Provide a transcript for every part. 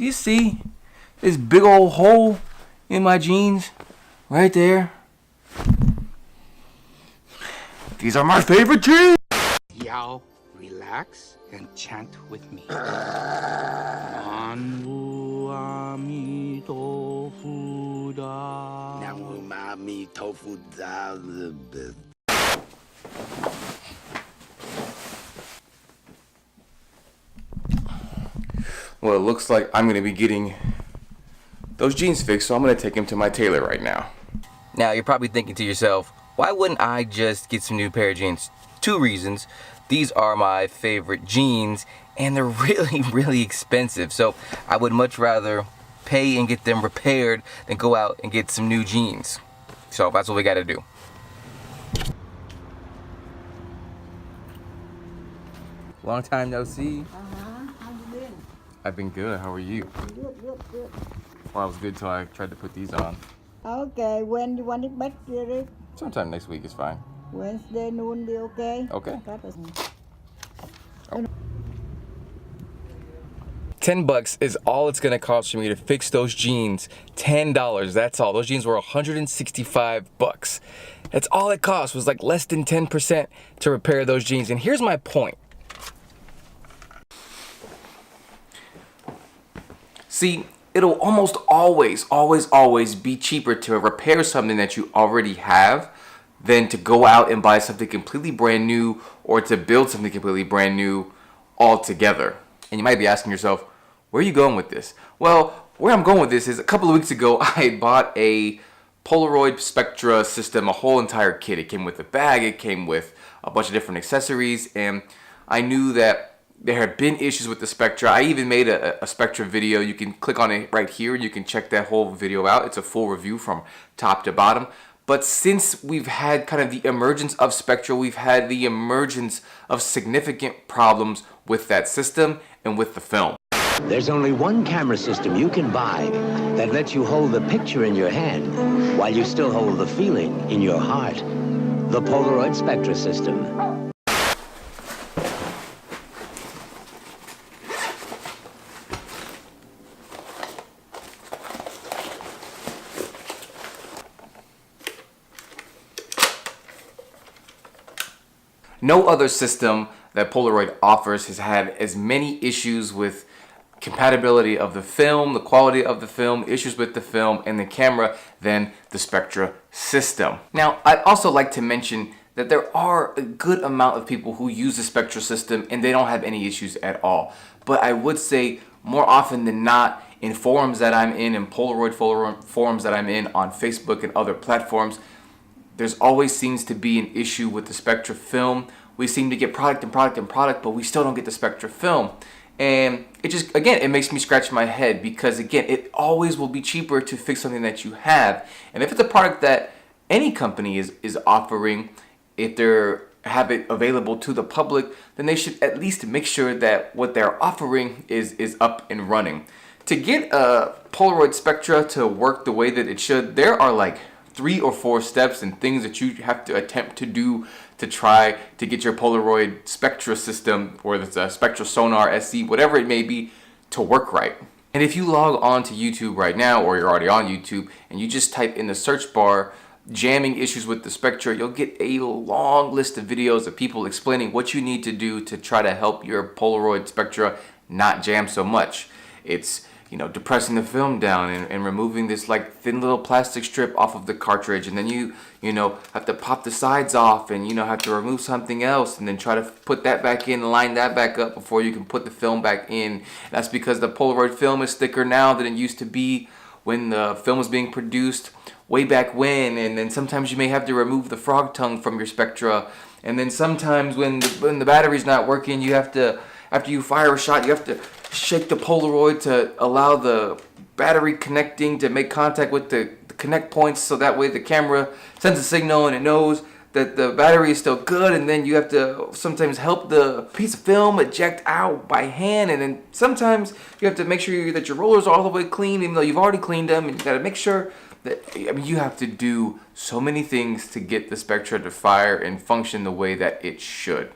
Do you see this big old hole in my jeans? Right there. These are my favorite jeans! Yao, relax and chant with me. Namu Ami Tofu Da. Namu Ami Tofu Da. Well, it looks like I'm going to be getting those jeans fixed, so I'm going to take them to my tailor right now. Now, you're probably thinking to yourself, why wouldn't I just get some new pair of jeans? Two reasons. These are my favorite jeans, and they're really, really expensive. So I would much rather pay and get them repaired than go out and get some new jeans. So that's what we got to do. Long time no see. How you been? I've been good. How are you? Good. Well, I was good till I tried to put these on. Okay, when you want it back, Jerry? Sometime next week is fine. Wednesday noon be okay? Okay. That is... $10 is all it's gonna cost for me to fix those jeans. $10, that's all. Those jeans were $165. That's all it cost, was like less than 10% to repair those jeans. And here's my point. See, it'll almost always be cheaper to repair something that you already have than to go out and buy something completely brand new or to build something completely brand new altogether. And you might be asking yourself, where are you going with this? Well, where I'm going with this is a couple of weeks ago, I bought a Polaroid Spectra system, a whole entire kit. It came with a bag, it came with a bunch of different accessories, and I knew that there had been issues with the Spectra. I even made a Spectra video. You can click on it right here and you can check that whole video out. It's a full review from top to bottom. But since we've had kind of the emergence of Spectra, we've had the emergence of significant problems with that system and with the film. There's only one camera system you can buy that lets you hold the picture in your hand while you still hold the feeling in your heart. The Polaroid Spectra system. No other system that Polaroid offers has had as many issues with compatibility of the film, the quality of the film, issues with the film and the camera than the Spectra system. Now, I'd also like to mention that there are a good amount of people who use the Spectra system and they don't have any issues at all. But I would say more often than not, in forums that I'm in Polaroid forums that I'm in on Facebook and other platforms, there's always seems to be an issue with the Spectra film. We seem to get product, but we still don't get the Spectra film. And it just, again, it makes me scratch my head because, again, it always will be cheaper to fix something that you have. And if it's a product that any company is offering, if they have it available to the public, then they should at least make sure that what they're offering is up and running. To get a Polaroid Spectra to work the way that it should, there are like 3 or 4 steps and things that you have to attempt to do to try to get your Polaroid Spectra system, whether it's a Spectra Sonar SE, whatever it may be, to work right. And if you log on to YouTube right now, or you're already on YouTube, and you just type in the search bar, jamming issues with the Spectra, you'll get a long list of videos of people explaining what you need to do to try to help your Polaroid Spectra not jam so much. It's, you know, depressing the film down and removing this like thin little plastic strip off of the cartridge, and then you know, have to pop the sides off and, you know, have to remove something else and then try to put that back in and line that back up before you can put the film back in. And that's because the Polaroid film is thicker now than it used to be when the film was being produced way back when. And then sometimes you may have to remove the frog tongue from your Spectra, and then sometimes when the battery's not working, you have to, after you fire a shot, you have to shake the Polaroid to allow the battery connecting to make contact with the connect points, so that way the camera sends a signal and it knows that the battery is still good. And then you have to sometimes help the piece of film eject out by hand, and then sometimes you have to make sure that your rollers are all the way clean, even though you've already cleaned them, and you got to make sure that, I mean, you have to do so many things to get the Spectra to fire and function the way that it should.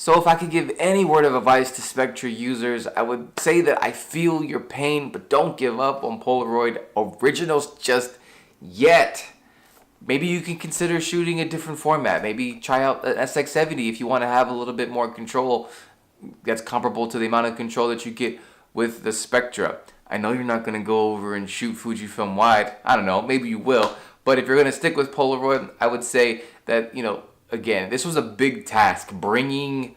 So if I could give any word of advice to Spectra users, I would say that I feel your pain, but don't give up on Polaroid Originals just yet. Maybe you can consider shooting a different format. Maybe try out an SX70 if you want to have a little bit more control that's comparable to the amount of control that you get with the Spectra. I know you're not going to go over and shoot Fujifilm wide. I don't know, maybe you will. But if you're going to stick with Polaroid, I would say that, again, this was a big task, bringing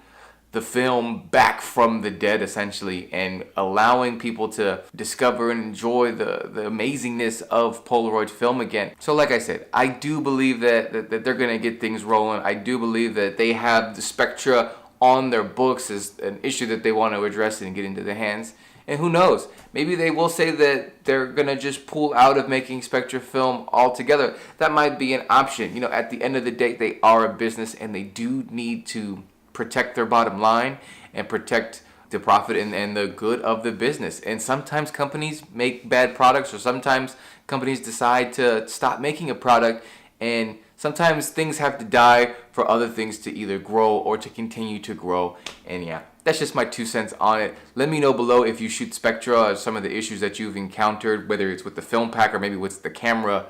the film back from the dead, essentially, and allowing people to discover and enjoy the amazingness of Polaroid film again. So like I said, I do believe that they're going to get things rolling. I do believe that they have the Spectra on their books as an issue that they want to address and get into the hands. And who knows, maybe they will say that they're going to just pull out of making Spectra film altogether. That might be an option. At the end of the day, they are a business and they do need to protect their bottom line and protect the profit and the good of the business. And sometimes companies make bad products, or sometimes companies decide to stop making a product, and sometimes things have to die for other things to either grow or to continue to grow. And yeah, that's just my 2 cents on it. Let me know below if you shoot Spectra or some of the issues that you've encountered, whether it's with the film pack or maybe with the camera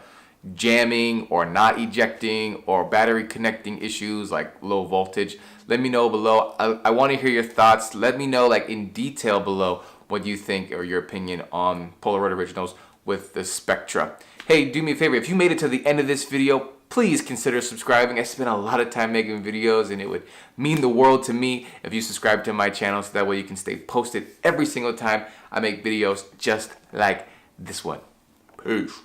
jamming or not ejecting, or battery connecting issues like low voltage. Let me know below. I want to hear your thoughts. Let me know in detail below what you think or your opinion on Polaroid Originals with the Spectra. Hey, do me a favor, if you made it to the end of this video, please consider subscribing. I spend a lot of time making videos and it would mean the world to me if you subscribe to my channel, so that way you can stay posted every single time I make videos just like this one. Peace.